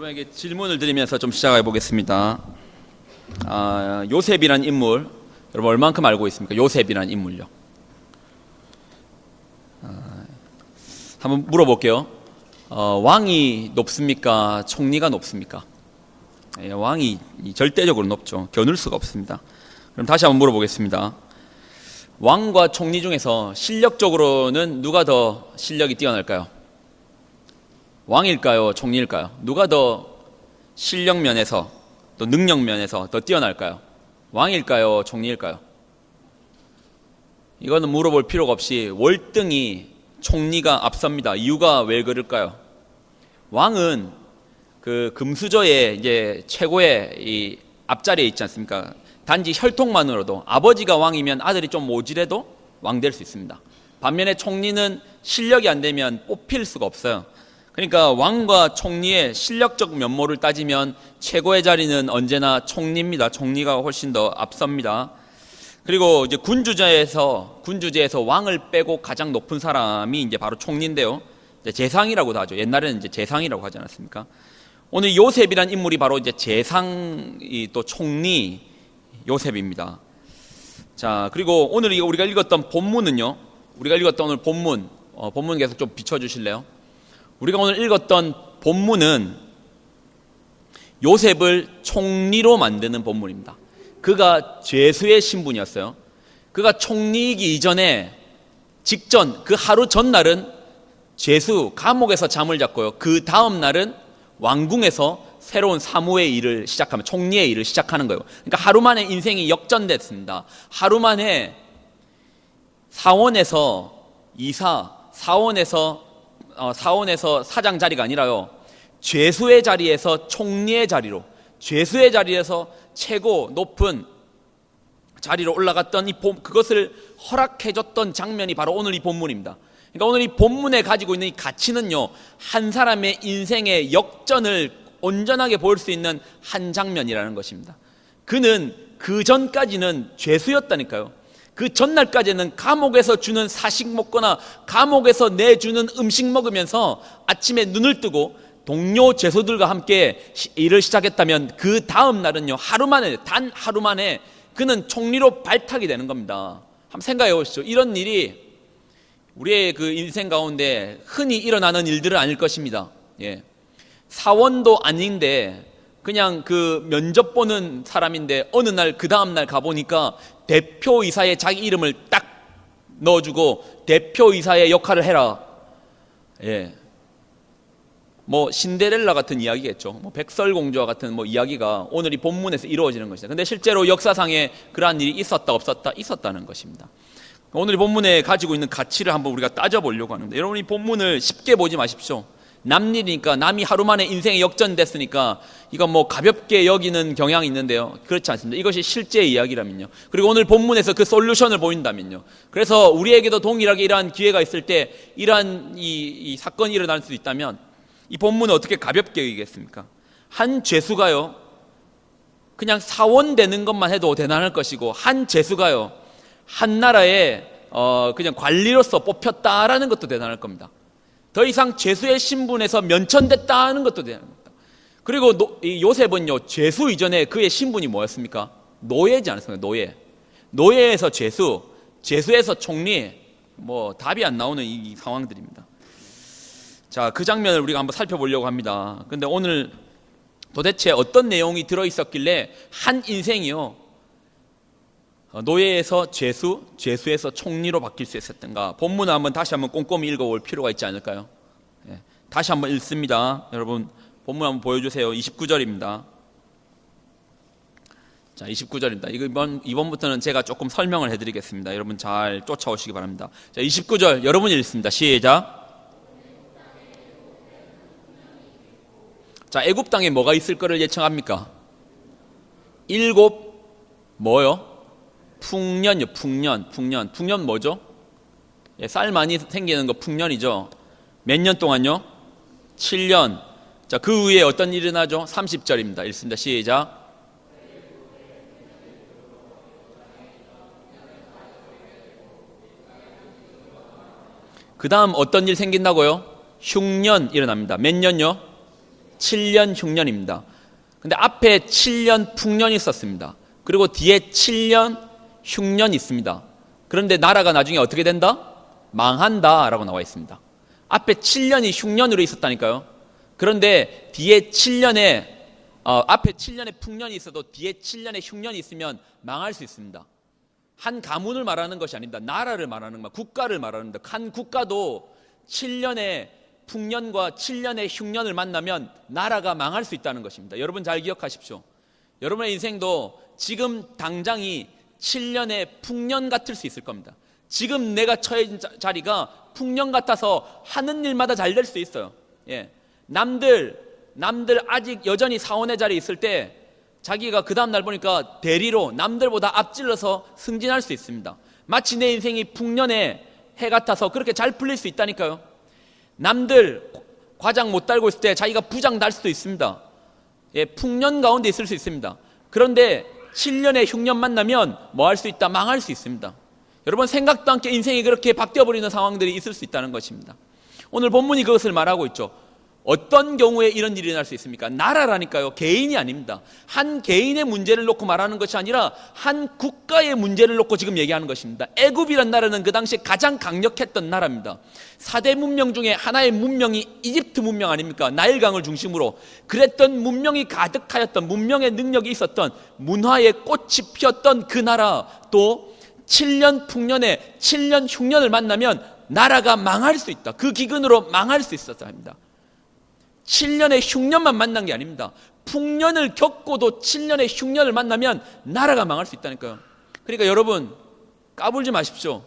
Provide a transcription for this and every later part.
여러분에게 질문을 드리면서 좀 시작해 보겠습니다. 요셉이란 인물, 여러분 얼만큼 알고 있습니까? 요셉이란 인물요. 한번 물어볼게요. 왕이 높습니까? 총리가 높습니까? 왕이 절대적으로 높죠. 겨눌 수가 없습니다. 그럼 다시 한번 물어보겠습니다. 왕과 총리 중에서 실력적으로는 누가 더 실력이 뛰어날까요? 왕일까요? 총리일까요? 누가 더 실력 면에서 또 능력 면에서 더 뛰어날까요? 왕일까요? 총리일까요? 이거는 물어볼 필요가 없이 월등히 총리가 앞섭니다. 이유가 왜 그럴까요? 왕은 그 금수저의 이제 최고의 이 앞자리에 있지 않습니까? 단지 혈통만으로도 아버지가 왕이면 아들이 좀 모질해도 왕 될 수 있습니다. 반면에 총리는 실력이 안 되면 뽑힐 수가 없어요. 그러니까 왕과 총리의 실력적 면모를 따지면 최고의 자리는 언제나 총리입니다. 총리가 훨씬 더 앞섭니다. 그리고 이제 군주제에서 왕을 빼고 가장 높은 사람이 이제 바로 총리인데요. 이제 재상이라고도 하죠. 옛날에는 이제 재상이라고 하지 않았습니까? 오늘 요셉이란 인물이 바로 이제 재상이 또 총리 요셉입니다. 자, 그리고 오늘 우리가 읽었던 본문은요. 우리가 읽었던 오늘 본문 계속 좀 비춰주실래요? 우리가 오늘 읽었던 본문은 요셉을 총리로 만드는 본문입니다. 그가 죄수의 신분이었어요. 그가 총리이기 이전에 직전 그 하루 전날은 죄수 감옥에서 잠을 잤고요. 그 다음 날은 왕궁에서 새로운 사무의 일을 시작하면 총리의 일을 시작하는 거예요. 그러니까 하루 만에 인생이 역전됐습니다. 하루 만에 사원에서 이사, 사원에서 사장 자리가 아니라요. 죄수의 자리에서 총리의 자리로, 죄수의 자리에서 최고 높은 자리로 올라갔던 그것을 허락해줬던 장면이 바로 오늘 이 본문입니다. 그러니까 오늘 이 본문에 가지고 있는 이 가치는요, 한 사람의 인생의 역전을 온전하게 볼 수 있는 한 장면이라는 것입니다. 그는 그 전까지는 죄수였다니까요. 그 전날까지는 감옥에서 주는 사식 먹거나 감옥에서 내주는 음식 먹으면서 아침에 눈을 뜨고 동료 죄수들과 함께 일을 시작했다면 그 다음 날은요, 단 하루 만에 그는 총리로 발탁이 되는 겁니다. 한번 생각해 보시죠. 이런 일이 우리의 그 인생 가운데 흔히 일어나는 일들은 아닐 것입니다. 예. 사원도 아닌데 그냥 그 면접 보는 사람인데 어느 날 그 다음 날 가보니까 대표이사에 자기 이름을 딱 넣어주고 대표이사의 역할을 해라. 예. 뭐 신데렐라 같은 이야기겠죠. 뭐 백설공주와 같은 뭐 이야기가 오늘 이 본문에서 이루어지는 것이다. 근데 실제로 역사상에 그러한 일이 있었다 없었다? 있었다는 것입니다. 오늘 이 본문에 가지고 있는 가치를 한번 우리가 따져보려고 하는데, 여러분 이 본문을 쉽게 보지 마십시오. 남 일이니까, 남이 하루 만에 인생이 역전됐으니까 이건 뭐 가볍게 여기는 경향이 있는데요, 그렇지 않습니다. 이것이 실제의 이야기라면요, 그리고 오늘 본문에서 그 솔루션을 보인다면요, 그래서 우리에게도 동일하게 이러한 기회가 있을 때 이러한 이 사건이 일어날 수 있다면 이 본문을 어떻게 가볍게 여기겠습니까? 한 죄수가요, 그냥 사원 되는 것만 해도 대단할 것이고, 한 죄수가요, 한 나라의 그냥 관리로서 뽑혔다라는 것도 대단할 겁니다. 더 이상 죄수의 신분에서 면천됐다는 것도 대단합니다. 그리고 요셉은요, 죄수 이전에 그의 신분이 뭐였습니까? 노예지 않습니까? 노예에서 죄수, 죄수에서 총리, 뭐 답이 안 나오는 이 상황들입니다. 자, 그 장면을 우리가 한번 살펴보려고 합니다. 근데 오늘 도대체 어떤 내용이 들어있었길래 한 인생이요, 노예에서 죄수, 죄수에서 총리로 바뀔 수 있었던가? 본문을 다시 한번 꼼꼼히 읽어볼 필요가 있지 않을까요? 예, 다시 한번 읽습니다. 여러분 본문 한번 보여주세요. 29절입니다. 자, 29절입니다. 이번부터는 제가 조금 설명을 해드리겠습니다. 여러분 잘 쫓아오시기 바랍니다. 자, 29절 여러분이 읽습니다. 시작. 자, 애굽 땅에 뭐가 있을 거를 예청합니까? 7 뭐요? 풍년이요. 풍년 뭐죠? 예, 쌀 많이 생기는 거 풍년이죠. 몇 년 동안요? 7년. 자, 그 후에 어떤 일이 일어나죠? 30절입니다. 읽습니다. 시작. 그 다음 어떤 일 생긴다고요? 흉년 일어납니다. 몇 년요? 7년 흉년입니다. 근데 앞에 7년 풍년이 있었습니다. 그리고 뒤에 7년 흉년이 있습니다. 그런데 나라가 나중에 어떻게 된다? 망한다 라고 나와 있습니다. 앞에 7년이 흉년으로 있었다니까요. 그런데 뒤에 7년에 앞에 7년의 풍년이 있어도 뒤에 7년의 흉년이 있으면 망할 수 있습니다. 한 가문을 말하는 것이 아닙니다. 나라를 말하는 것, 국가를 말하는 것. 한 국가도 7년의 풍년과 7년의 흉년을 만나면 나라가 망할 수 있다는 것입니다. 여러분 잘 기억하십시오. 여러분의 인생도 지금 당장이 7년의 풍년 같을 수 있을 겁니다. 지금 내가 처해 자리가 풍년 같아서 하는 일마다 잘 될 수 있어요. 예. 남들 아직 여전히 사원의 자리에 있을 때 자기가 그 다음날 보니까 대리로 남들보다 앞질러서 승진할 수 있습니다. 마치 내 인생이 풍년의 해 같아서 그렇게 잘 풀릴 수 있다니까요. 남들 과장 못 달고 있을 때 자기가 부장 달 수도 있습니다. 예, 풍년 가운데 있을 수 있습니다. 그런데 7년의 흉년 만나면 뭐 할 수 있다? 망할 수 있습니다. 여러분 생각도 않게 인생이 그렇게 바뀌어버리는 상황들이 있을 수 있다는 것입니다. 오늘 본문이 그것을 말하고 있죠. 어떤 경우에 이런 일이 날 수 있습니까? 나라라니까요. 개인이 아닙니다. 한 개인의 문제를 놓고 말하는 것이 아니라 한 국가의 문제를 놓고 지금 얘기하는 것입니다. 애굽이란 나라는 그 당시에 가장 강력했던 나라입니다. 4대 문명 중에 하나의 문명이 이집트 문명 아닙니까? 나일강을 중심으로 그랬던 문명이 가득하였던, 문명의 능력이 있었던, 문화의 꽃이 피었던 그 나라, 또 7년 풍년에 7년 흉년을 만나면 나라가 망할 수 있다. 그 기근으로 망할 수 있었다 합니다. 7년의 흉년만 만난 게 아닙니다. 풍년을 겪고도 7년의 흉년을 만나면 나라가 망할 수 있다니까요. 그러니까 여러분 까불지 마십시오.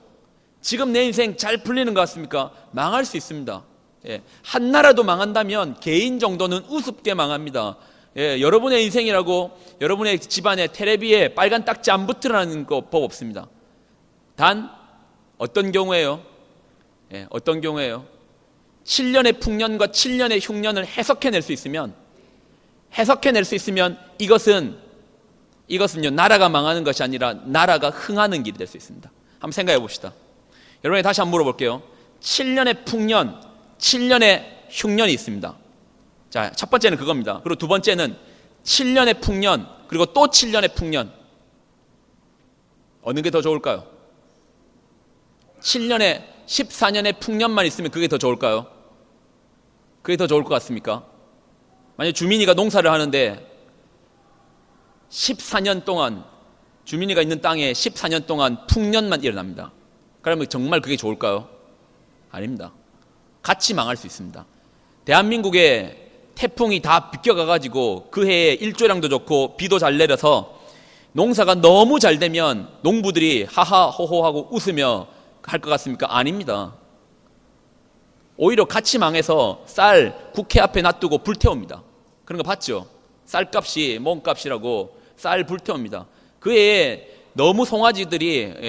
지금 내 인생 잘 풀리는 것 같습니까? 망할 수 있습니다. 예, 한 나라도 망한다면 개인 정도는 우습게 망합니다. 예, 여러분의 인생이라고 여러분의 집안에 테레비에 빨간 딱지 안 붙으라는 거 법 없습니다. 단 어떤 경우에요? 예, 어떤 경우에요? 7년의 풍년과 7년의 흉년을 해석해낼 수 있으면 이것은요 나라가 망하는 것이 아니라 나라가 흥하는 길이 될 수 있습니다. 한번 생각해 봅시다. 여러분이 다시 한번 물어볼게요. 7년의 풍년, 7년의 흉년이 있습니다. 자, 첫 번째는 그겁니다. 그리고 두 번째는 7년의 풍년, 그리고 또 7년의 풍년. 어느 게 더 좋을까요? 14년의 풍년만 있으면 그게 더 좋을까요? 그게 더 좋을 것 같습니까? 만약 주민이가 농사를 하는데 14년 동안 주민이가 있는 땅에 14년 동안 풍년만 일어납니다. 그러면 정말 그게 좋을까요? 아닙니다. 같이 망할 수 있습니다. 대한민국에 태풍이 다 비껴가가지고 그 해에 일조량도 좋고 비도 잘 내려서 농사가 너무 잘 되면 농부들이 하하 호호하고 웃으며 할 것 같습니까? 아닙니다. 오히려 같이 망해서 쌀 국회 앞에 놔두고 불태웁니다. 그런 거 봤죠? 쌀값이 몸값이라고 쌀 불태웁니다. 그 해에 너무 송아지들이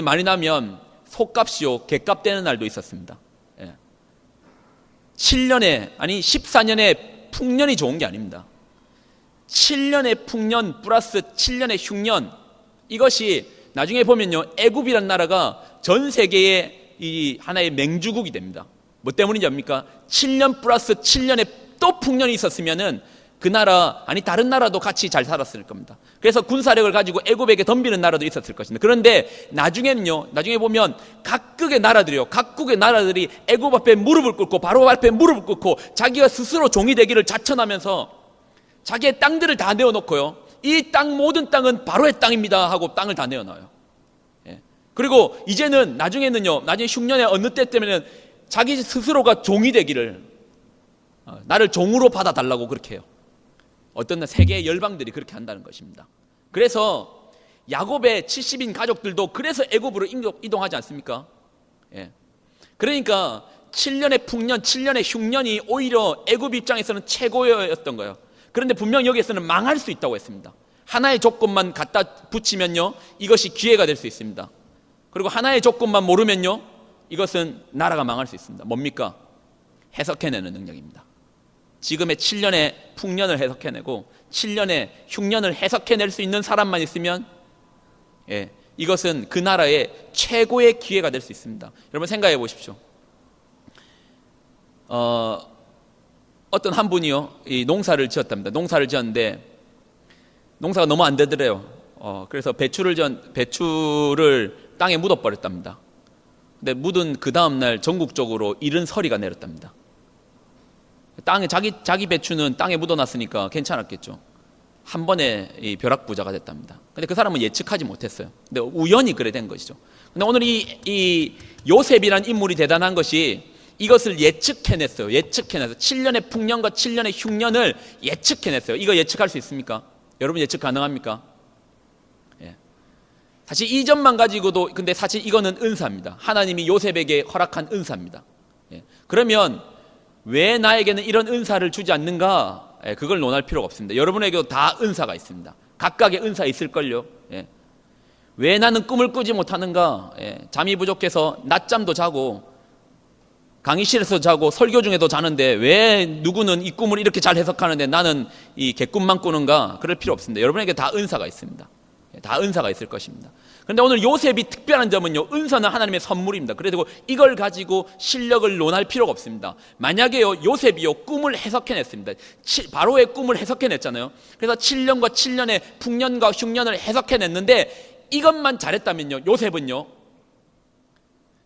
많이 나면 소값이요 개값 되는 날도 있었습니다. 14년의 풍년이 좋은 게 아닙니다. 7년의 풍년 플러스 7년의 흉년, 이것이 나중에 보면요 애굽이란 나라가 전 세계의 이 하나의 맹주국이 됩니다. 뭐 때문인지 압니까? 7년 플러스 7년의 또 풍년이 있었으면은 그 나라, 아니 다른 나라도 같이 잘 살았을 겁니다. 그래서 군사력을 가지고 애굽에게 덤비는 나라도 있었을 것입니다. 그런데 나중에 보면 각국의 나라들이 애굽 앞에 무릎을 꿇고 바로 앞에 무릎을 꿇고 자기가 스스로 종이 되기를 자천하면서 자기의 땅들을 다 내어놓고요, 이 땅 모든 땅은 바로의 땅입니다 하고 땅을 다 내어놔요. 예. 그리고 이제는 나중에 흉년의 어느 때 때문에는 자기 스스로가 종이 되기를, 나를 종으로 받아달라고 그렇게 해요. 어떤 세계의 열방들이 그렇게 한다는 것입니다. 그래서 야곱의 70인 가족들도 그래서 애굽으로 이동하지 않습니까? 예. 그러니까 7년의 풍년, 7년의 흉년이 오히려 애굽 입장에서는 최고였던 거예요. 그런데 분명 여기에서는 망할 수 있다고 했습니다. 하나의 조건만 갖다 붙이면요 이것이 기회가 될 수 있습니다. 그리고 하나의 조건만 모르면요 이것은 나라가 망할 수 있습니다. 뭡니까? 해석해내는 능력입니다. 지금의 7년의 풍년을 해석해내고 7년의 흉년을 해석해낼 수 있는 사람만 있으면 이것은 그 나라의 최고의 기회가 될 수 있습니다. 여러분 생각해 보십시오. 어떤 한 분이요, 이 농사를 지었답니다. 농사를 지었는데 농사가 너무 안 되더래요. 그래서 배추를 땅에 묻어버렸답니다. 근데 묻은 그 다음날 전국적으로 이른 서리가 내렸답니다. 땅에 자기 배추는 땅에 묻어놨으니까 괜찮았겠죠. 한 번에 이 벼락부자가 됐답니다. 근데 그 사람은 예측하지 못했어요. 근데 우연히 그래 된 것이죠. 근데 오늘 이 요셉이란 인물이 대단한 것이 이것을 예측해냈어요. 예측해내서 7년의 풍년과 7년의 흉년을 예측해냈어요. 이거 예측할 수 있습니까? 여러분 예측 가능합니까? 예. 사실 이 점만 가지고도, 근데 사실 이거는 은사입니다. 하나님이 요셉에게 허락한 은사입니다. 예. 그러면 왜 나에게는 이런 은사를 주지 않는가? 예, 그걸 논할 필요가 없습니다. 여러분에게도 다 은사가 있습니다. 각각의 은사 있을걸요. 예. 왜 나는 꿈을 꾸지 못하는가? 예. 잠이 부족해서 낮잠도 자고 강의실에서 자고 설교 중에도 자는데 왜 누구는 이 꿈을 이렇게 잘 해석하는데 나는 이 개꿈만 꾸는가? 그럴 필요 없습니다. 여러분에게 다 은사가 있습니다. 예, 다 은사가 있을 것입니다. 그런데 오늘 요셉이 특별한 점은요, 은사는 하나님의 선물입니다. 그래도 이걸 가지고 실력을 논할 필요가 없습니다. 만약에요, 요셉이요, 꿈을 해석해냈습니다. 바로의 꿈을 해석해냈잖아요. 그래서 7년과 7년의 풍년과 흉년을 해석해냈는데 이것만 잘했다면요, 요셉은요,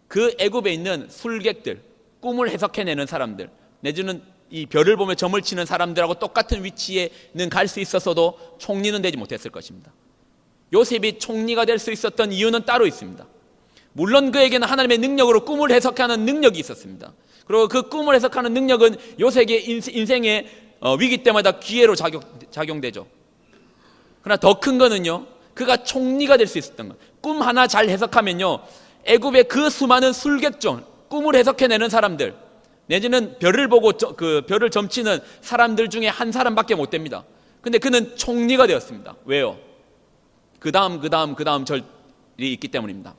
그 애굽에 있는 술객들, 꿈을 해석해내는 사람들, 내지는 이 별을 보며 점을 치는 사람들하고 똑같은 위치에는 갈 수 있었어도 총리는 되지 못했을 것입니다. 요셉이 총리가 될 수 있었던 이유는 따로 있습니다. 물론 그에게는 하나님의 능력으로 꿈을 해석하는 능력이 있었습니다. 그리고 그 꿈을 해석하는 능력은 요셉의 인생의 위기 때마다 기회로 작용되죠. 그러나 더 큰 거는요, 그가 총리가 될 수 있었던 것. 꿈 하나 잘 해석하면요, 애굽의 그 수많은 술객종, 꿈을 해석해내는 사람들, 내지는 별을 보고 그 별을 점치는 사람들 중에 한 사람밖에 못 됩니다. 근데 그는 총리가 되었습니다. 왜요? 그 다음 절이 있기 때문입니다.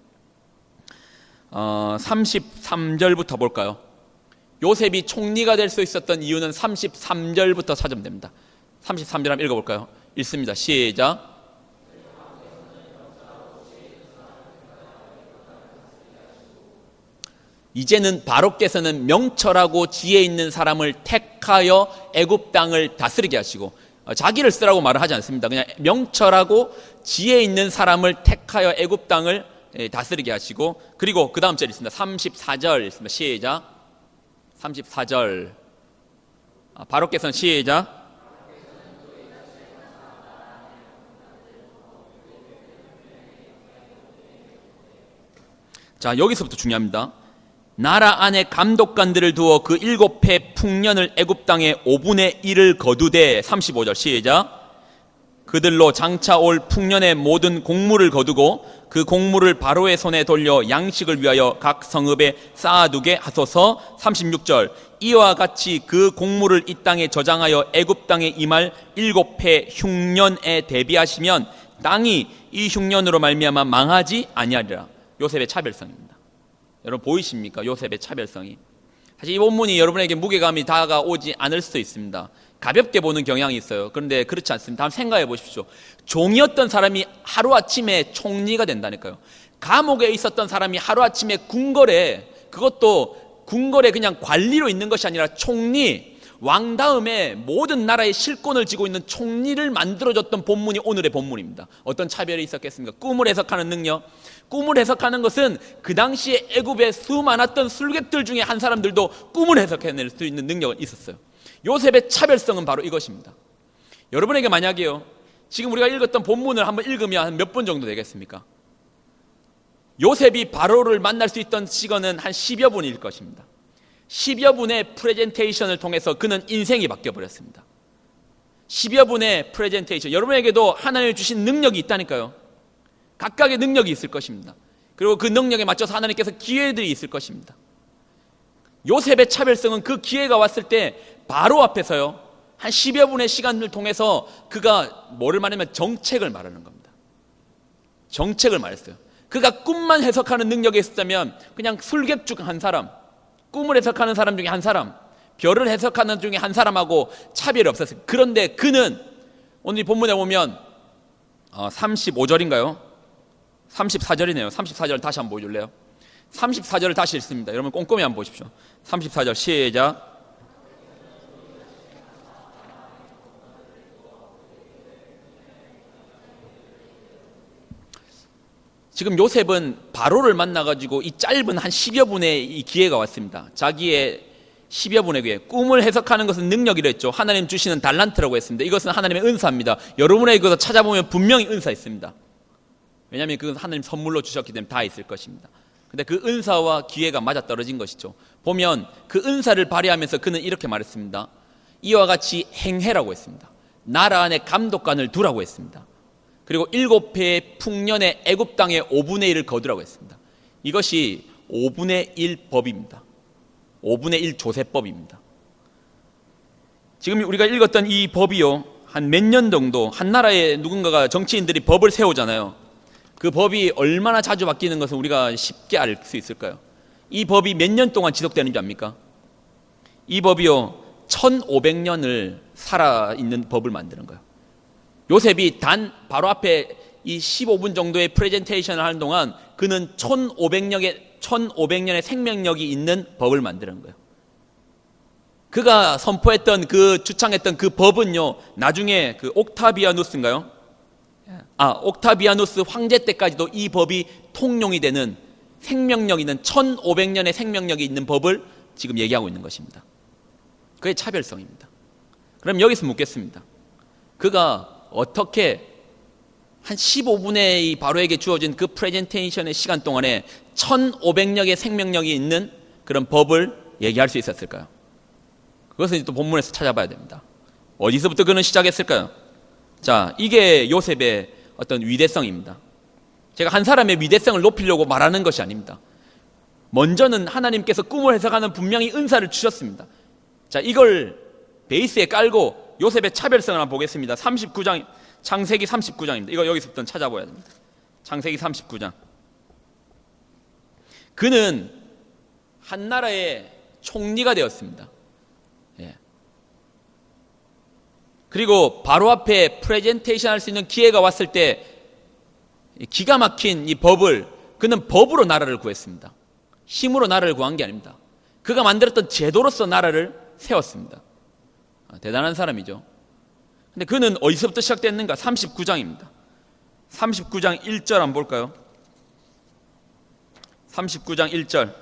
33절부터 볼까요? 요셉이 총리가 될 수 있었던 이유는 33절부터 찾으면 됩니다. 33절 한번 읽어볼까요? 읽습니다. 시작. 이제는 바로께서는 명철하고 지혜 있는 사람을 택하여 애굽 땅을 다스리게 하시고, 자기를 쓰라고 말을 하지 않습니다. 그냥 명철하고 지혜 있는 사람을 택하여 애굽 땅을 다스리게 하시고, 그리고 그 다음 절 있습니다. 34절 있습니다. 시작. 34절. 바로께서는 시작. 자, 여기서부터 중요합니다. 나라 안에 감독관들을 두어 그 7해 풍년을 애굽 땅에 5분의 1을 거두되, 35절 시작. 그들로 장차 올 풍년의 모든 곡물을 거두고 그 곡물을 바로의 손에 돌려 양식을 위하여 각 성읍에 쌓아두게 하소서. 36절 이와 같이 그 곡물을 이 땅에 저장하여 애굽 땅에 임할 7해 흉년에 대비하시면 땅이 이 흉년으로 말미암아 망하지 아니하리라. 요셉의 차별성입니다. 여러분 보이십니까? 요셉의 차별성이. 사실 이 본문이 여러분에게 무게감이 다가오지 않을 수도 있습니다. 가볍게 보는 경향이 있어요. 그런데 그렇지 않습니다. 한번 생각해 보십시오. 종이었던 사람이 하루아침에 총리가 된다니까요. 감옥에 있었던 사람이 하루아침에 궁궐에, 그것도 궁궐에 그냥 관리로 있는 것이 아니라 총리, 왕 다음에 모든 나라의 실권을 쥐고 있는 총리를 만들어줬던 본문이 오늘의 본문입니다. 어떤 차별이 있었겠습니까? 꿈을 해석하는 능력. 꿈을 해석하는 것은 그 당시에 애굽에 수많았던 술객들 중에 한 사람들도 꿈을 해석해낼 수 있는 능력은 있었어요. 요셉의 차별성은 바로 이것입니다. 여러분에게 만약에요, 지금 우리가 읽었던 본문을 한번 읽으면 한 몇 분 정도 되겠습니까? 요셉이 바로를 만날 수 있던 시간은 한 10여 분일 것입니다. 10여 분의 프레젠테이션을 통해서 그는 인생이 바뀌어버렸습니다. 10여 분의 프레젠테이션. 여러분에게도 하나님이 주신 능력이 있다니까요. 각각의 능력이 있을 것입니다. 그리고 그 능력에 맞춰서 하나님께서 기회들이 있을 것입니다. 요셉의 차별성은 그 기회가 왔을 때 바로 앞에서요, 한 10여 분의 시간을 통해서 그가 뭐를 말하면 정책을 말하는 겁니다. 정책을 말했어요. 그가 꿈만 해석하는 능력이 있었다면 그냥 술객 중 한 사람, 꿈을 해석하는 사람 중에 한 사람, 별을 해석하는 중에 한 사람하고 차별이 없었어요. 그런데 그는 오늘 이 본문에 보면 35절인가요? 34절이네요. 34절 다시 한번 보여줄래요? 34절을 다시 읽습니다. 여러분 꼼꼼히 한번 보십시오. 34절 시작. 지금 요셉은 바로를 만나가지고 이 짧은 한 10여 분의 이 기회가 왔습니다. 자기의 10여 분의 기회. 꿈을 해석하는 것은 능력이라 했죠. 하나님 주시는 달란트라고 했습니다. 이것은 하나님의 은사입니다. 여러분의 이것을 찾아보면 분명히 은사 있습니다. 왜냐하면 그건 하나님 선물로 주셨기 때문에 다 있을 것입니다. 근데 그 은사와 기회가 맞아떨어진 것이죠. 보면 그 은사를 발휘하면서 그는 이렇게 말했습니다. 이와 같이 행해라고 했습니다. 나라 안에 감독관을 두라고 했습니다. 그리고 7배의 풍년의 애굽 땅의 5분의 1을 거두라고 했습니다. 이것이 5분의 1 법입니다. 5분의 1 조세법입니다. 지금 우리가 읽었던 이 법이요, 한 몇 년 정도 한 나라에 누군가가 정치인들이 법을 세우잖아요. 그 법이 얼마나 자주 바뀌는 것은 우리가 쉽게 알 수 있을까요? 이 법이 몇 년 동안 지속되는 줄 압니까? 이 법이요 1500년을 살아있는 법을 만드는 거예요. 요셉이 단 바로 앞에 이 15분 정도의 프레젠테이션을 하는 동안 그는 1500년의 생명력이 있는 법을 만드는 거예요. 그가 선포했던 주창했던 그 법은요, 나중에 그 옥타비아누스인가요? 옥타비아누스 황제 때까지도 이 법이 통용이 되는 생명력 있는 1500년의 생명력이 있는 법을 지금 얘기하고 있는 것입니다. 그게 차별성입니다. 그럼 여기서 묻겠습니다. 그가 어떻게 한 15분의 이 바로에게 주어진 그 프레젠테이션의 시간 동안에 1500년의 생명력이 있는 그런 법을 얘기할 수 있었을까요? 그것은 또 본문에서 찾아봐야 됩니다. 어디서부터 그는 시작했을까요? 자, 이게 요셉의 어떤 위대성입니다. 제가 한 사람의 위대성을 높이려고 말하는 것이 아닙니다. 먼저는 하나님께서 꿈을 해석하는 분명히 은사를 주셨습니다. 자, 이걸 베이스에 깔고 요셉의 차별성을 한번 보겠습니다. 39장, 창세기 39장입니다. 이거 여기서부터 찾아봐야 됩니다. 창세기 39장. 그는 한 나라의 총리가 되었습니다. 예. 그리고 바로 앞에 프레젠테이션 할 수 있는 기회가 왔을 때 기가 막힌 이 법을 그는 법으로 나라를 구했습니다. 힘으로 나라를 구한 게 아닙니다. 그가 만들었던 제도로서 나라를 세웠습니다. 대단한 사람이죠. 근데 그는 어디서부터 시작됐는가? 39장입니다. 39장 1절 한번 볼까요? 39장 1절.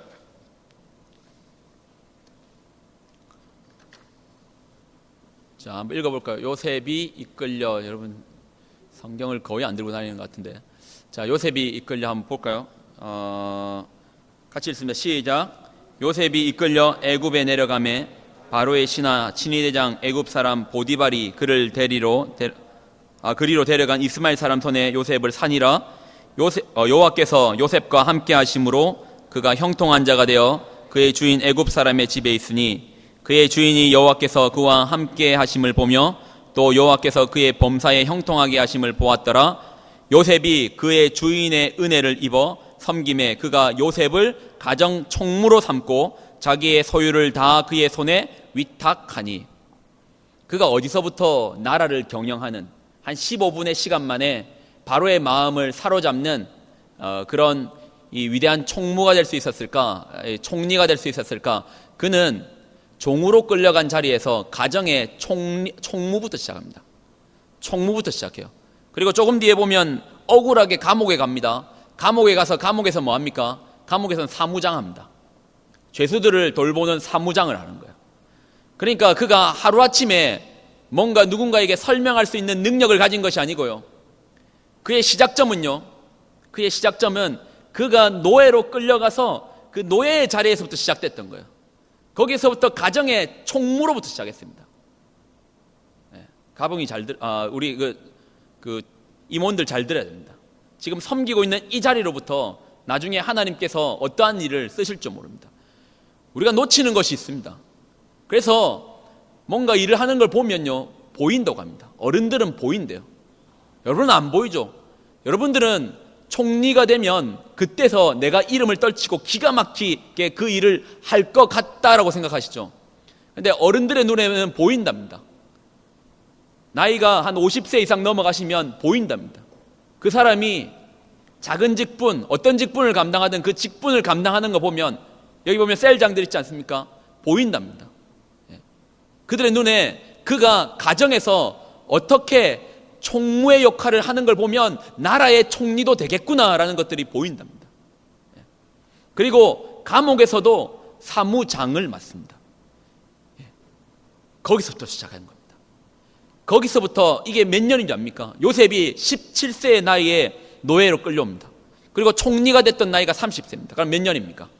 자, 한번 읽어볼까요? 요셉이 이끌려, 여러분 성경을 거의 안 들고 다니는 것 같은데, 자, 요셉이 이끌려 한번 볼까요? 같이 읽습니다. 시작. 요셉이 이끌려 애굽에 내려가매 바로의 신하 친위대장 애굽 사람 보디발이 그를 그리로 데려간 이스마엘 사람 손에 요셉을 사니라. 여호와께서 요셉과 함께 하심으로 그가 형통한 자가 되어 그의 주인 애굽 사람의 집에 있으니 그의 주인이 여호와께서 그와 함께 하심을 보며 또 여호와께서 그의 범사에 형통하게 하심을 보았더라. 요셉이 그의 주인의 은혜를 입어 섬김에 그가 요셉을 가정 총무로 삼고 자기의 소유를 다 그의 손에 위탁하니. 그가 어디서부터 나라를 경영하는 한 15분의 시간 만에 바로의 마음을 사로잡는 그런 이 위대한 총무가 될 수 있었을까? 총리가 될 수 있었을까? 그는 종으로 끌려간 자리에서 가정의 총무부터 시작합니다. 총무부터 시작해요. 그리고 조금 뒤에 보면 억울하게 감옥에 갑니다. 감옥에 가서 감옥에서 뭐 합니까? 감옥에서는 사무장합니다. 죄수들을 돌보는 사무장을 하는 거예요. 그러니까 그가 하루아침에 뭔가 누군가에게 설명할 수 있는 능력을 가진 것이 아니고요. 그의 시작점은 그가 노예로 끌려가서 그 노예의 자리에서부터 시작됐던 거예요. 거기서부터 가정의 총무로부터 시작했습니다. 가봉이 우리 그 임원들 잘 들어야 됩니다. 지금 섬기고 있는 이 자리로부터 나중에 하나님께서 어떠한 일을 쓰실 줄 모릅니다. 우리가 놓치는 것이 있습니다. 그래서 뭔가 일을 하는 걸 보면요, 보인다고 합니다. 어른들은 보인대요. 여러분은 안 보이죠? 여러분들은 총리가 되면 그때서 내가 이름을 떨치고 기가 막히게 그 일을 할 것 같다라고 생각하시죠? 근데 어른들의 눈에는 보인답니다. 나이가 한 50세 이상 넘어가시면 보인답니다. 그 사람이 작은 직분, 어떤 직분을 감당하든 그 직분을 감당하는 거 보면, 여기 보면 셀장들 있지 않습니까? 보인답니다. 그들의 눈에 그가 가정에서 어떻게 총무의 역할을 하는 걸 보면 나라의 총리도 되겠구나라는 것들이 보인답니다. 그리고 감옥에서도 사무장을 맡습니다. 거기서부터 시작하는 겁니다. 거기서부터 이게 몇 년인지 압니까? 요셉이 17세의 나이에 노예로 끌려옵니다. 그리고 총리가 됐던 나이가 30세입니다. 그럼 몇 년입니까?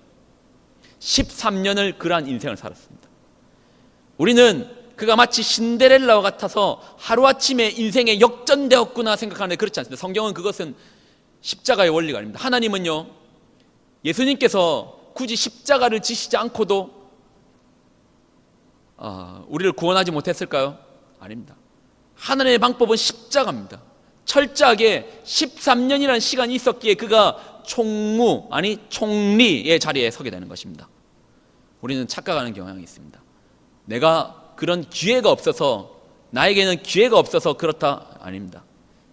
13년을 그러한 인생을 살았습니다. 우리는 그가 마치 신데렐라와 같아서 하루아침에 인생에 역전되었구나 생각하는데 그렇지 않습니다. 성경은 그것은 십자가의 원리가 아닙니다. 하나님은요, 예수님께서 굳이 십자가를 지시지 않고도 우리를 구원하지 못했을까요? 아닙니다. 하나님의 방법은 십자가입니다. 철저하게 13년이라는 시간이 있었기에 그가 총리의 자리에 서게 되는 것입니다. 우리는 착각하는 경향이 있습니다. 내가 그런 기회가 없어서, 나에게는 기회가 없어서 그렇다. 아닙니다.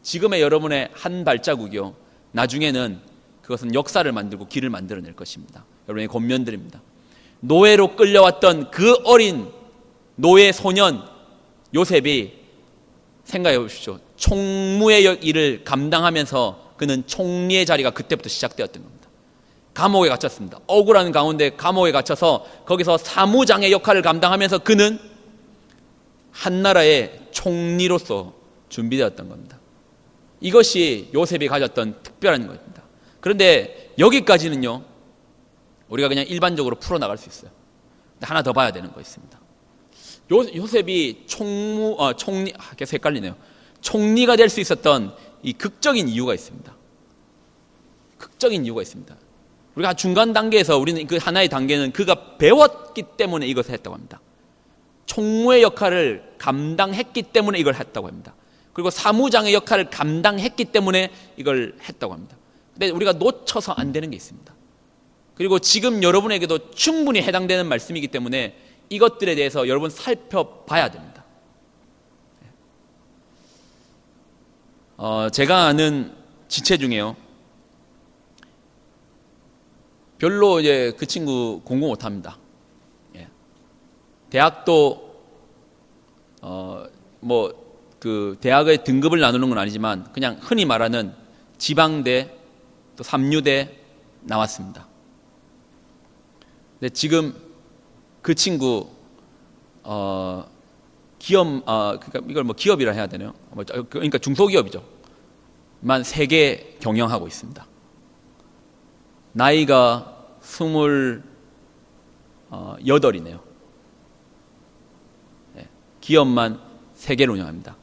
지금의 여러분의 한 발자국이요, 나중에는 그것은 역사를 만들고 길을 만들어낼 것입니다. 여러분의 권면드립니다. 노예로 끌려왔던 그 어린 노예 소년 요셉이 생각해 보십시오. 총무의 일을 감당하면서 그는 총리의 자리가 그때부터 시작되었던 겁니다. 감옥에 갇혔습니다. 억울한 가운데 감옥에 갇혀서 거기서 사무장의 역할을 감당하면서 그는 한나라의 총리로서 준비되었던 겁니다. 이것이 요셉이 가졌던 특별한 것입니다. 그런데 여기까지는요, 우리가 그냥 일반적으로 풀어나갈 수 있어요. 근데 하나 더 봐야 되는 거 있습니다. 요셉이 계속 헷갈리네요. 총리가 될 수 있었던 이 극적인 이유가 있습니다. 극적인 이유가 있습니다. 우리가 중간 단계에서 우리는 그 하나의 단계는 그가 배웠기 때문에 이것을 했다고 합니다. 총무의 역할을 감당했기 때문에 이걸 했다고 합니다. 그리고 사무장의 역할을 감당했기 때문에 이걸 했다고 합니다. 근데 우리가 놓쳐서 안 되는 게 있습니다. 그리고 지금 여러분에게도 충분히 해당되는 말씀이기 때문에 이것들에 대해서 여러분 살펴봐야 됩니다. 제가 아는 지체 중에요, 별로 이제 그 친구 공부 못합니다. 대학도 그 대학의 등급을 나누는 건 아니지만 그냥 흔히 말하는 지방대 또 삼류대 나왔습니다. 근데 지금 그 친구 그러니까 이걸 뭐 기업이라 해야 되나요? 그러니까 중소기업이죠. 만 3개 경영하고 있습니다. 나이가 28이네요. 기업만 3개를 운영합니다.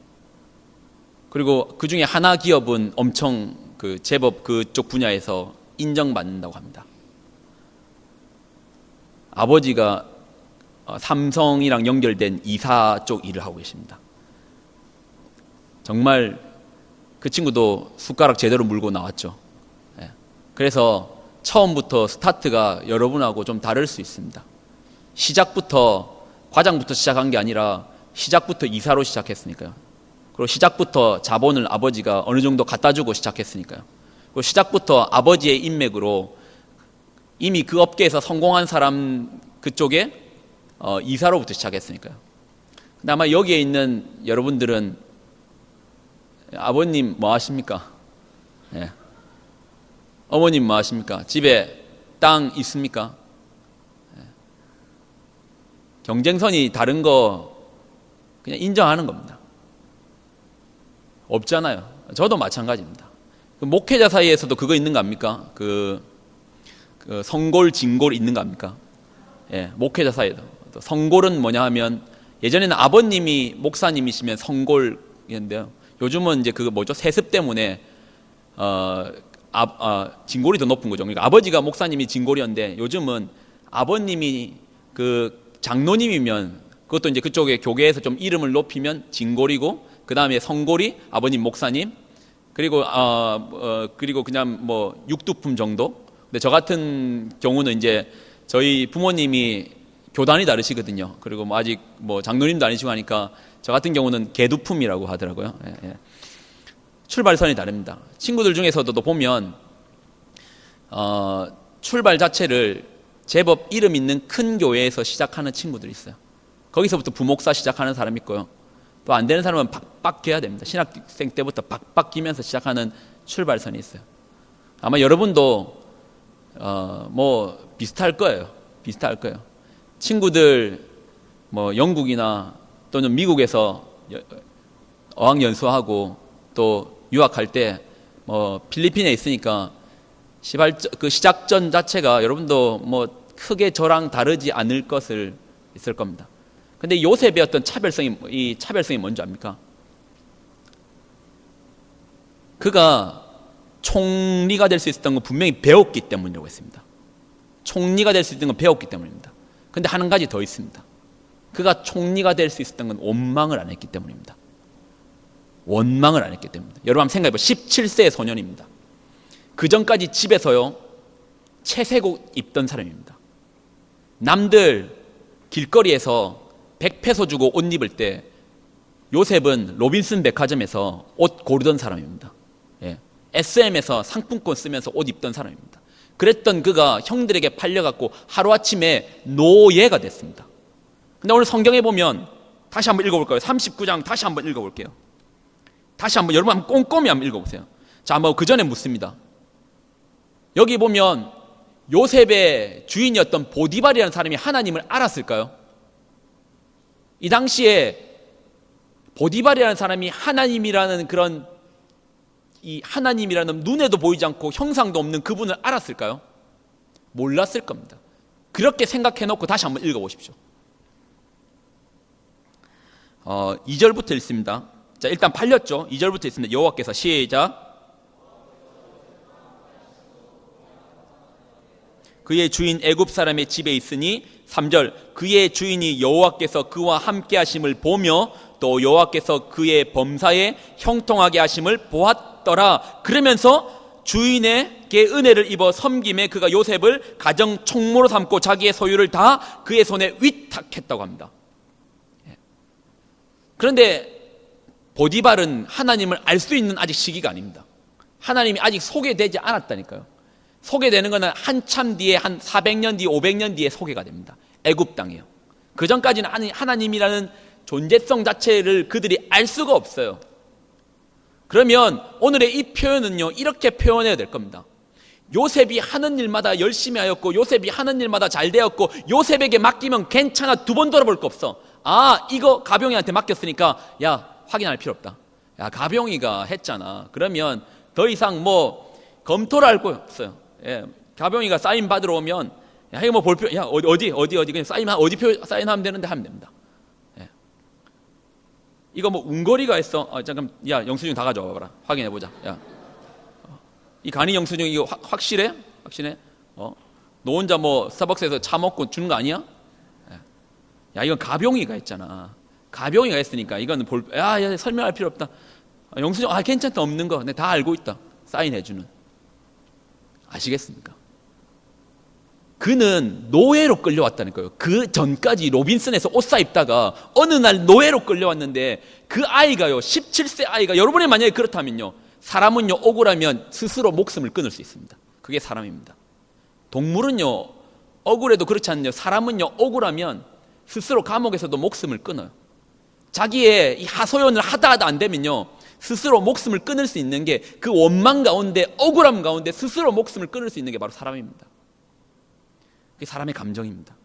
그리고 그 중에 하나 기업은 엄청 제법 그쪽 분야에서 인정받는다고 합니다. 아버지가 삼성이랑 연결된 이사 쪽 일을 하고 계십니다. 정말 그 친구도 숟가락 제대로 물고 나왔죠. 그래서 처음부터 스타트가 여러분하고 좀 다를 수 있습니다. 시작부터 과장부터 시작한 게 아니라 시작부터 이사로 시작했으니까요. 그리고 시작부터 자본을 아버지가 어느 정도 갖다 주고 시작했으니까요. 그리고 시작부터 아버지의 인맥으로 이미 그 업계에서 성공한 사람 그쪽에 이사로부터 시작했으니까요. 근데 아마 여기에 있는 여러분들은 아버님 뭐 하십니까? 어머님 뭐 하십니까? 집에 땅 있습니까? 경쟁선이 다른 거 그냥 인정하는 겁니다. 없잖아요. 저도 마찬가지입니다. 목회자 사이에서도 그거 있는 거 압니까? 그 성골, 진골 있는 거 압니까? 목회자 사이에도. 성골은 뭐냐 하면 예전에는 아버님이 목사님이시면 성골이었는데요. 요즘은 이제 세습 때문에 진골이 더 높은 거죠. 그러니까 아버지가 목사님이 진골이었는데 요즘은 아버님이 그 장로님이면 그것도 이제 그쪽에 교계에서 좀 이름을 높이면 진골이고 그 다음에 성골이 아버님 목사님 그리고 그냥 뭐 육두품 정도. 근데 저 같은 경우는 이제 저희 부모님이 교단이 다르시거든요. 그리고 뭐 아직 뭐 장로님도 아니시고 하니까 저 같은 경우는 개두품이라고 하더라고요. 출발선이 다릅니다. 친구들 중에서도 보면 출발 자체를 제법 이름 있는 큰 교회에서 시작하는 친구들이 있어요. 거기서부터 부목사 시작하는 사람이 있고요. 또 안 되는 사람은 박박 기어야 됩니다. 신학생 때부터 박박 기면서 시작하는 출발선이 있어요. 아마 여러분도 뭐 비슷할 거예요. 비슷할 거예요. 친구들 뭐 영국이나 또는 미국에서 어학연수하고 또 유학할 때 뭐 필리핀에 있으니까 그 시작전 자체가 여러분도 뭐 크게 저랑 다르지 않을 것을 있을 겁니다. 근데 요셉의 어떤 이 차별성이 뭔지 압니까? 그가 총리가 될 수 있었던 건 분명히 배웠기 때문이라고 했습니다. 총리가 될 수 있던 건 배웠기 때문입니다. 근데 한 가지 더 있습니다. 그가 총리가 될 수 있었던 건 원망을 안 했기 때문입니다. 원망을 안 했기 때문입니다. 여러분 한번 생각해봐요. 17세의 소년입니다. 그 전까지 집에서요 채색옷 입던 사람입니다. 남들 길거리에서 100페소 주고 옷 입을 때 요셉은 로빈슨 백화점에서 옷 고르던 사람입니다. 예. SM에서 상품권 쓰면서 옷 입던 사람입니다. 그랬던 그가 형들에게 팔려갖고 하루아침에 노예가 됐습니다. 근데 오늘 성경에 보면 다시 한번 읽어볼까요? 39장 다시 한번 읽어볼게요. 다시 한번 여러분 한번 꼼꼼히 한번 읽어보세요. 자, 뭐 그 전에 묻습니다. 여기 보면 요셉의 주인이었던 보디발이라는 사람이 하나님을 알았을까요? 이 당시에 보디발이라는 사람이 하나님이라는 그런 이 하나님이라는 눈에도 보이지 않고 형상도 없는 그분을 알았을까요? 몰랐을 겁니다. 그렇게 생각해 놓고 다시 한번 읽어보십시오. 2절부터 읽습니다. 자, 일단 팔렸죠. 2절부터 읽습니다. 여호와께서 시작. 그의 주인 애굽 사람의 집에 있으니 3절 그의 주인이 여호와께서 그와 함께 하심을 보며 또 여호와께서 그의 범사에 형통하게 하심을 보았더라. 그러면서 주인에게 은혜를 입어 섬김에 그가 요셉을 가정 총무로 삼고 자기의 소유를 다 그의 손에 위탁했다고 합니다. 그런데 보디발은 하나님을 알 수 있는 아직 시기가 아닙니다. 하나님이 아직 소개되지 않았다니까요. 소개되는 것은 한참 뒤에 한 400년 뒤 500년 뒤에 소개가 됩니다. 애굽 땅이요. 그 전까지는 하나님이라는 존재성 자체를 그들이 알 수가 없어요. 그러면 오늘의 이 표현은요 이렇게 표현해야 될 겁니다. 요셉이 하는 일마다 열심히 하였고 요셉이 하는 일마다 잘 되었고 요셉에게 맡기면 괜찮아 두 번 돌아볼 거 없어. 아, 이거 가병이한테 맡겼으니까 야 확인할 필요 없다. 야, 가병이가 했잖아. 그러면 더 이상 뭐 검토를 할 거 없어요. 예, 가병이가 사인 받으러 오면 야, 이거 뭐 볼 필요, 야, 어디 그냥 사인하면 되는데 하면 됩니다. 예. 이거 뭐 운거리가 있어. 잠깐, 야, 영수증 다 가져와 봐라. 확인해 보자. 야, 이 간이 영수증 이거 확실해? 확실해? 너 혼자 뭐 스타벅스에서 차 먹고 주는 거 아니야? 예. 야, 이건 가병이가 했잖아. 가병이가 했으니까 이거는 야, 설명할 필요 없다. 영수증, 괜찮다, 없는 거. 내가 다 알고 있다. 사인해주는. 아시겠습니까? 그는 노예로 끌려왔다니까요. 그 전까지 로빈슨에서 옷 사입다가 어느 날 노예로 끌려왔는데 그 아이가요, 17세 아이가, 여러분이 만약에 그렇다면요, 사람은요, 억울하면 스스로 목숨을 끊을 수 있습니다. 그게 사람입니다. 동물은요, 억울해도 그렇지 않나요? 사람은요, 억울하면 스스로 감옥에서도 목숨을 끊어요. 자기의 이 하소연을 하다 안 되면요 스스로 목숨을 끊을 수 있는 게 그 원망 가운데 억울함 가운데 스스로 목숨을 끊을 수 있는 게 바로 사람입니다. 그게 사람의 감정입니다.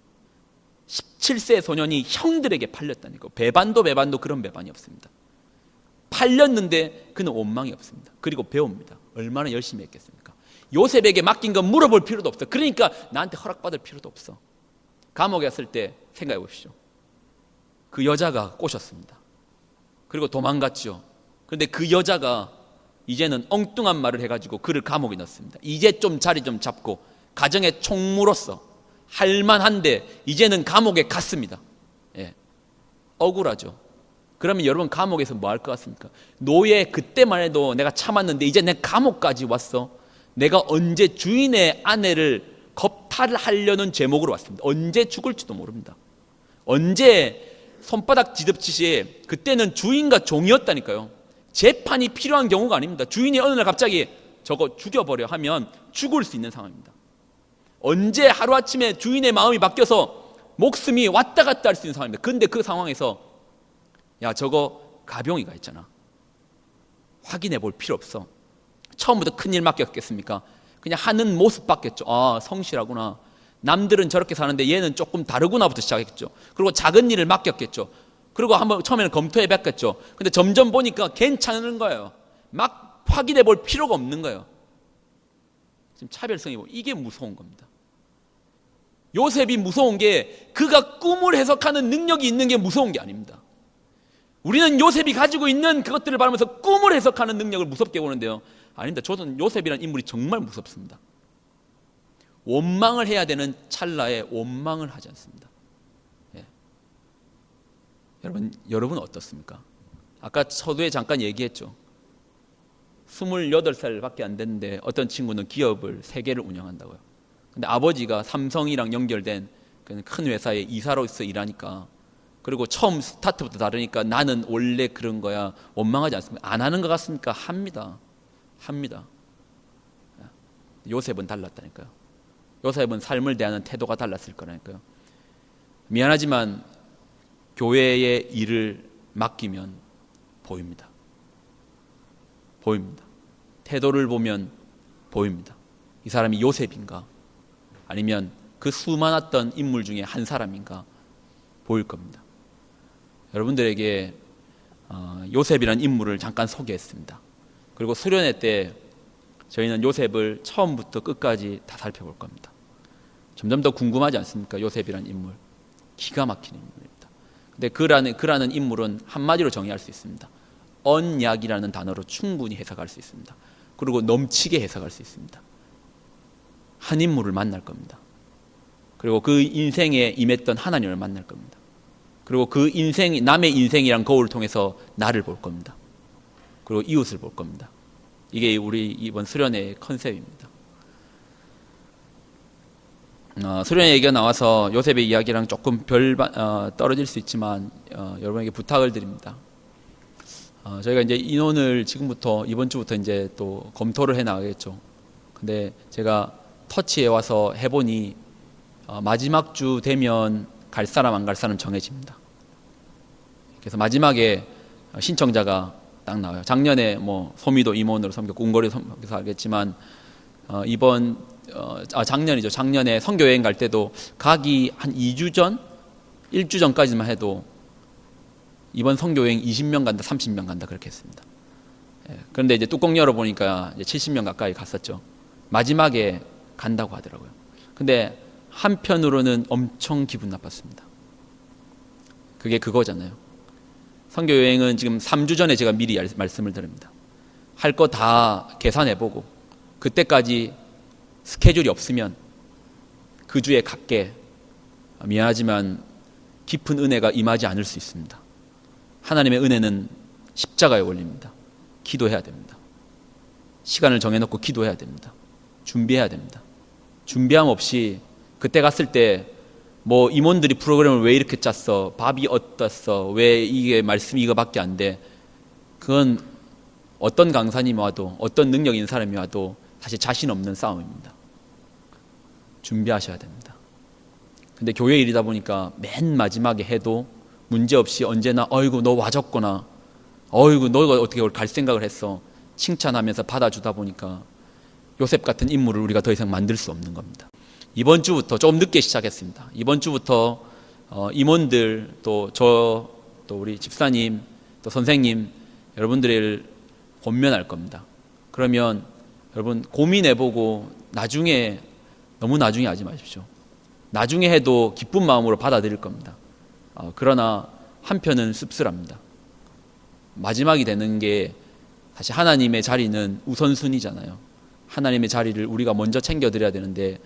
17세 소년이 형들에게 팔렸다니까. 배반도 그런 배반이 없습니다. 팔렸는데 그는 원망이 없습니다. 그리고 배웁니다. 얼마나 열심히 했겠습니까? 요셉에게 맡긴 건 물어볼 필요도 없어. 그러니까 나한테 허락받을 필요도 없어. 감옥에 갔을 때 생각해 보십시오. 그 여자가 꼬셨습니다. 그리고 도망갔죠. 그런데 그 여자가 이제는 엉뚱한 말을 해가지고 그를 감옥에 넣습니다. 이제 좀 자리 좀 잡고 가정의 총무로서 할만한데 이제는 감옥에 갔습니다. 예. 억울하죠. 그러면 여러분 감옥에서 뭐 할 것 같습니까? 노예 그때만 해도 내가 참았는데 이제 내 감옥까지 왔어. 내가 언제 주인의 아내를 겁탈하려는 제목으로 왔습니다. 언제 죽을지도 모릅니다. 언제 손바닥 뒤덮치시 그때는 주인과 종이었다니까요. 재판이 필요한 경우가 아닙니다. 주인이 어느 날 갑자기 저거 죽여버려 하면 죽을 수 있는 상황입니다. 언제 하루아침에 주인의 마음이 바뀌어서 목숨이 왔다 갔다 할 수 있는 상황입니다. 근데 그 상황에서 야 저거 가병이가 있잖아. 확인해 볼 필요 없어. 처음부터 큰일 맡겼겠습니까? 그냥 하는 모습 봤겠죠. 아, 성실하구나. 남들은 저렇게 사는데 얘는 조금 다르구나부터 시작했죠. 그리고 작은 일을 맡겼겠죠. 그리고 한번 처음에는 검토해 봤겠죠. 근데 점점 보니까 괜찮은 거예요. 막 확인해 볼 필요가 없는 거예요. 지금 차별성이 이게 무서운 겁니다. 요셉이 무서운 게 그가 꿈을 해석하는 능력이 있는 게 무서운 게 아닙니다. 우리는 요셉이 가지고 있는 그것들을 바라면서 꿈을 해석하는 능력을 무섭게 보는데요. 아닙니다. 저는 요셉이라는 인물이 정말 무섭습니다. 원망을 해야 되는 찰나에 원망을 하지 않습니다. 예. 여러분 어떻습니까? 아까 서두에 잠깐 얘기했죠. 28살밖에 안 됐는데 어떤 친구는 기업을 3개를 운영한다고요. 근데 아버지가 삼성이랑 연결된 큰 회사에 이사로서 일하니까, 그리고 처음 스타트부터 다르니까 나는 원래 그런 거야 원망하지 않습니다. 안 하는 것 같습니까? 합니다. 요셉은 달랐다니까요. 요셉은 삶을 대하는 태도가 달랐을 거라니까요. 미안하지만 교회의 일을 맡기면 보입니다. 태도를 보면 보입니다. 이 사람이 요셉인가? 아니면 그 수많았던 인물 중에 한 사람인가? 보일 겁니다. 여러분들에게 요셉이라는 인물을 잠깐 소개했습니다. 그리고 수련회 때 저희는 요셉을 처음부터 끝까지 다 살펴볼 겁니다. 점점 더 궁금하지 않습니까? 요셉이라는 인물, 기가 막히는 인물입니다. 근데 그라는 인물은 한마디로 정의할 수 있습니다. 언약이라는 단어로 충분히 해석할 수 있습니다. 그리고 넘치게 해석할 수 있습니다. 한 인물을 만날 겁니다. 그리고 그 인생에 임했던 하나님을 만날 겁니다. 그리고 그 인생, 남의 인생이란 거울을 통해서 나를 볼 겁니다. 그리고 이웃을 볼 겁니다. 이게 우리 이번 수련회의 컨셉입니다. 수련회 얘기가 나와서 요셉의 이야기랑 조금 떨어질 수 있지만 여러분에게 부탁을 드립니다. 저희가 이제 인원을 지금부터 이번 주부터 이제 또 검토를 해 나가겠죠. 근데 제가 터치해 와서 해보니 마지막 주 되면 갈 사람 안 갈 사람 정해집니다. 그래서 마지막에 신청자가 딱 나와요. 작년에 뭐 소미도 임원으로 섬겼고 운거리 섬겨서 알겠지만 작년이죠. 작년에 선교여행 갈 때도 가기 한 2주 전, 1주 전까지만 해도 이번 선교여행 20명 간다, 30명 간다 그렇게 했습니다. 그런데 이제 뚜껑 열어보니까 이제 70명 가까이 갔었죠. 마지막에 간다고 하더라고요. 근데 한편으로는 엄청 기분 나빴습니다. 그게 그거잖아요. 선교여행은 지금 3주 전에 제가 미리 말씀을 드립니다. 할 거 다 계산해보고 그때까지 스케줄이 없으면 그 주에 갈게. 미안하지만 깊은 은혜가 임하지 않을 수 있습니다. 하나님의 은혜는 십자가에 올립니다. 기도해야 됩니다. 시간을 정해놓고 기도해야 됩니다. 준비해야 됩니다. 준비함 없이 그때 갔을 때 뭐 임원들이 프로그램을 왜 이렇게 짰어? 밥이 어떻어? 왜 이게 말씀이 이거밖에 안 돼? 그건 어떤 강사님이 와도 어떤 능력 있는 사람이 와도 사실 자신 없는 싸움입니다. 준비하셔야 됩니다. 근데 교회 일이다 보니까 맨 마지막에 해도 문제없이 언제나 어이구 너 와줬구나, 어이구 너가 어떻게 갈 생각을 했어, 칭찬하면서 받아주다 보니까 요셉 같은 인물을 우리가 더 이상 만들 수 없는 겁니다. 이번 주부터 조금 늦게 시작했습니다. 이번 주부터 임원들 또 우리 집사님 또 선생님 여러분들을 권면할 겁니다. 그러면 여러분 고민해보고 너무 나중에 하지 마십시오. 나중에 해도 기쁜 마음으로 받아들일 겁니다. 그러나 한편은 씁쓸합니다. 마지막이 되는 게 사실 하나님의 자리는 우선순위잖아요. 하나님의 자리를 우리가 먼저 챙겨드려야 되는데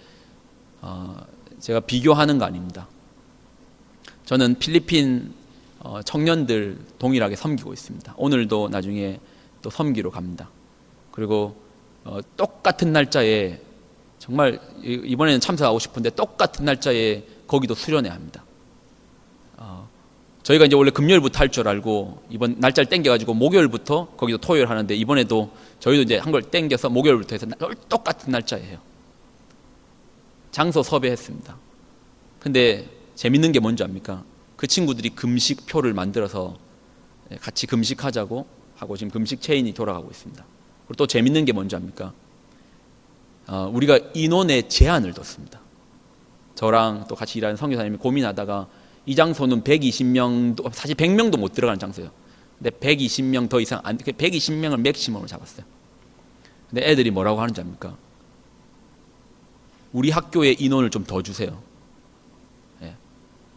제가 비교하는 거 아닙니다. 저는 필리핀 청년들 동일하게 섬기고 있습니다. 오늘도 나중에 또 섬기러 갑니다. 그리고 똑같은 날짜에 정말 이번에는 참석하고 싶은데 똑같은 날짜에 거기도 수련회 합니다. 저희가 이제 원래 금요일부터 할 줄 알고 이번 날짜를 땡겨가지고 목요일부터 거기도 토요일 하는데 이번에도 저희도 이제 한 걸 땡겨서 목요일부터 해서 똑같은 날짜에 해요. 장소 섭외했습니다. 근데 재밌는 게 뭔지 압니까? 그 친구들이 금식표를 만들어서 같이 금식하자고 하고 지금 금식 체인이 돌아가고 있습니다. 그리고 또 재밌는 게 뭔지 압니까? 우리가 인원에 제한을 뒀습니다. 저랑 또 같이 일하는 선교사님이 고민하다가 이 장소는 120명도 사실 100명도 못 들어가는 장소예요. 근데 120명 더 이상 120명을 맥시멈으로 잡았어요. 근데 애들이 뭐라고 하는지 압니까? 우리 학교에 인원을 좀 더 주세요. 예.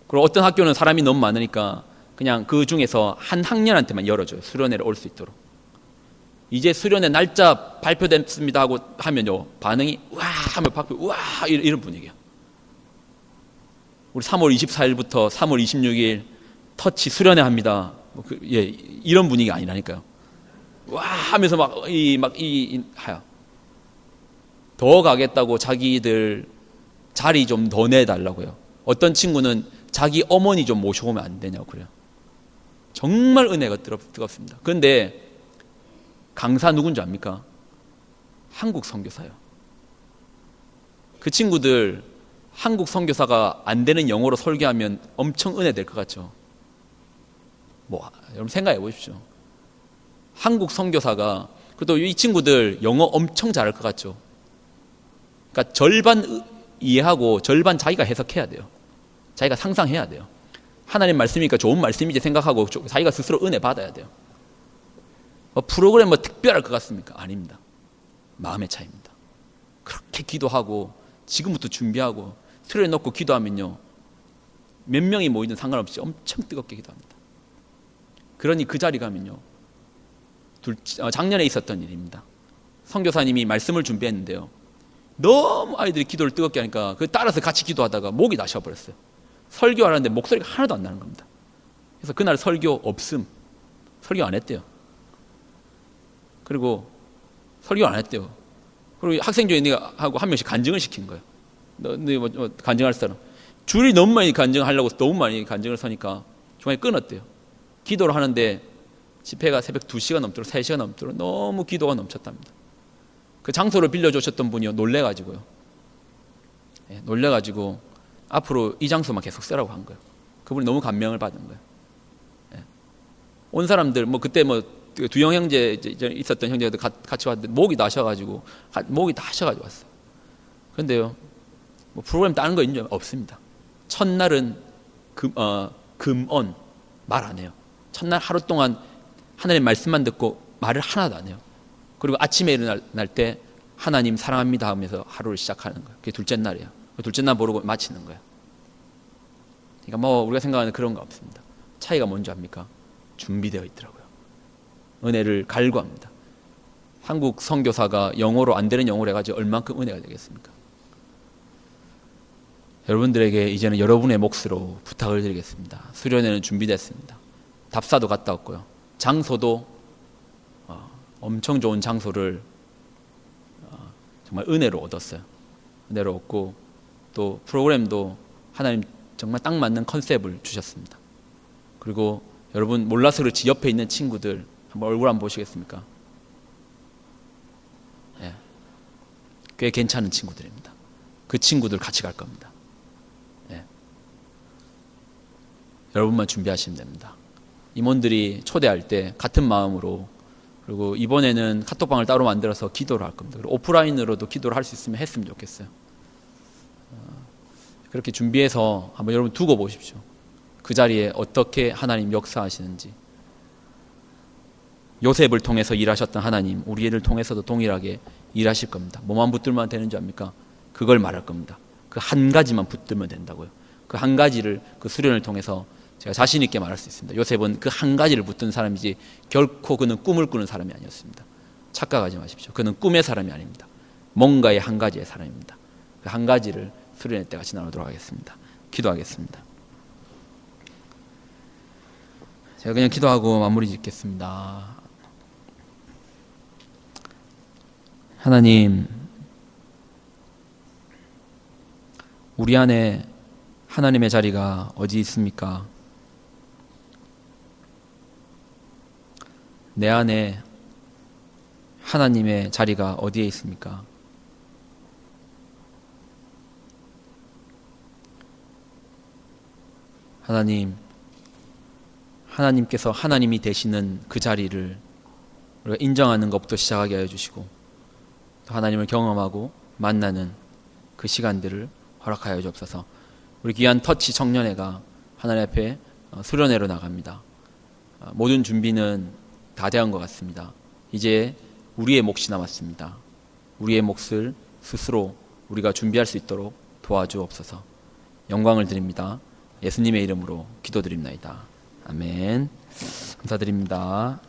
그리고 어떤 학교는 사람이 너무 많으니까 그냥 그 중에서 한 학년한테만 열어줘요. 수련회를 올 수 있도록. 이제 수련회 날짜 발표됐습니다 하고 하면요, 반응이 와 하면 박수 와 이런 분위기예요. 우리 3월 24일부터 3월 26일 터치 수련회 합니다. 이런 분위기 아니라니까요. 와 하면서 하여 더 가겠다고 자기들 자리 좀 더 내달라고요. 어떤 친구는 자기 어머니 좀 모셔오면 안 되냐고 그래요. 정말 은혜가 뜨겁습니다. 그런데 강사 누군지 압니까? 한국 선교사요. 그 친구들 한국 선교사가 안 되는 영어로 설교하면 엄청 은혜 될 것 같죠? 여러분 생각해 보십시오. 한국 선교사가, 그래도 이 친구들 영어 엄청 잘할 것 같죠? 그러니까 절반 이해하고 절반 자기가 해석해야 돼요. 자기가 상상해야 돼요. 하나님 말씀이니까 좋은 말씀이지 생각하고 자기가 스스로 은혜 받아야 돼요. 프로그램 특별할 것 같습니까? 아닙니다. 마음의 차이입니다. 그렇게 기도하고 지금부터 준비하고 틀에 넣고 기도하면요, 몇 명이 모이든 상관없이 엄청 뜨겁게 기도합니다. 그러니 그 자리 가면요, 작년에 있었던 일입니다. 선교사님이 말씀을 준비했는데요, 너무 아이들이 기도를 뜨겁게 하니까 그 따라서 같이 기도하다가 목이 나셔버렸어요. 설교하는데 목소리가 하나도 안 나는 겁니다. 그래서 그날 설교 없음. 설교 안 했대요. 그리고 설교 안 했대요. 그리고 학생 중에 하고 한 명씩 간증을 시킨 거예요. 너 간증할 사람. 줄이 너무 많이 간증하려고 너무 많이 간증을 서니까 중간에 끊었대요. 기도를 하는데 집회가 새벽 2시가 넘도록 3시가 넘도록 너무 기도가 넘쳤답니다. 그 장소를 빌려주셨던 분이요, 놀래가지고요. 놀래가지고 앞으로 이 장소만 계속 쓰라고 한 거예요. 그분이 너무 감명을 받은 거예요. 온 사람들 그때 두영 형제 있었던 형제들 같이 왔는데 목이 나셔가지고 왔어요. 그런데요, 프로그램 다른 거 있는 줄 없습니다. 첫날은 금언 말 안 해요. 첫날 하루 동안 하나님 말씀만 듣고 말을 하나도 안 해요. 그리고 아침에 일어날 때 하나님 사랑합니다 하면서 하루를 시작하는 거예요. 그게 둘째 날이에요. 둘째 날 모르고 마치는 거예요. 그러니까 우리가 생각하는 그런 거 없습니다. 차이가 뭔지 압니까? 준비되어 있더라고요. 은혜를 갈구합니다. 한국 선교사가 영어로 안 되는 영어를 해가지고 얼만큼 은혜가 되겠습니까? 여러분들에게 이제는 여러분의 몫으로 부탁을 드리겠습니다. 수련회는 준비됐습니다. 답사도 갔다 왔고요. 장소도 엄청 좋은 장소를 정말 은혜로 얻었어요. 은혜로 얻고 또 프로그램도 하나님 정말 딱 맞는 컨셉을 주셨습니다. 그리고 여러분 몰라서 그렇지 옆에 있는 친구들 한번 얼굴 한번 보시겠습니까? 꽤 괜찮은 친구들입니다. 그 친구들 같이 갈 겁니다. 여러분만 준비하시면 됩니다. 임원들이 초대할 때 같은 마음으로, 그리고 이번에는 카톡방을 따로 만들어서 기도를 할 겁니다. 그리고 오프라인으로도 기도를 할 수 있으면 했으면 좋겠어요. 그렇게 준비해서 한번 여러분 두고 보십시오. 그 자리에 어떻게 하나님 역사하시는지. 요셉을 통해서 일하셨던 하나님, 우리를 통해서도 동일하게 일하실 겁니다. 뭐만 붙들면 되는지 압니까? 그걸 말할 겁니다. 그 한 가지만 붙들면 된다고요. 그 한 가지를 그 수련을 통해서 제가 자신 있게 말할 수 있습니다. 요셉은 그 한 가지를 붙든 사람이지 결코 그는 꿈을 꾸는 사람이 아니었습니다. 착각하지 마십시오. 그는 꿈의 사람이 아닙니다. 뭔가의 한 가지의 사람입니다. 그 한 가지를 수련회 때 같이 나누도록 하겠습니다. 기도하겠습니다. 제가 그냥 기도하고 마무리 짓겠습니다. 하나님, 우리 안에 하나님의 자리가 어디 있습니까? 내 안에 하나님의 자리가 어디에 있습니까? 하나님, 하나님께서 하나님이 되시는 그 자리를 우리가 인정하는 것부터 시작하게 하여 주시고, 또 하나님을 경험하고 만나는 그 시간들을 허락하여 주옵소서. 우리 귀한 터치 청년회가 하나님 앞에 수련회로 나갑니다. 모든 준비는 다 되어 것 같습니다. 이제 우리의 몫이 남았습니다. 우리의 몫을 스스로 우리가 준비할 수 있도록 도와주옵소서. 영광을 드립니다. 예수님의 이름으로 기도드립나이다. 아멘. 감사드립니다.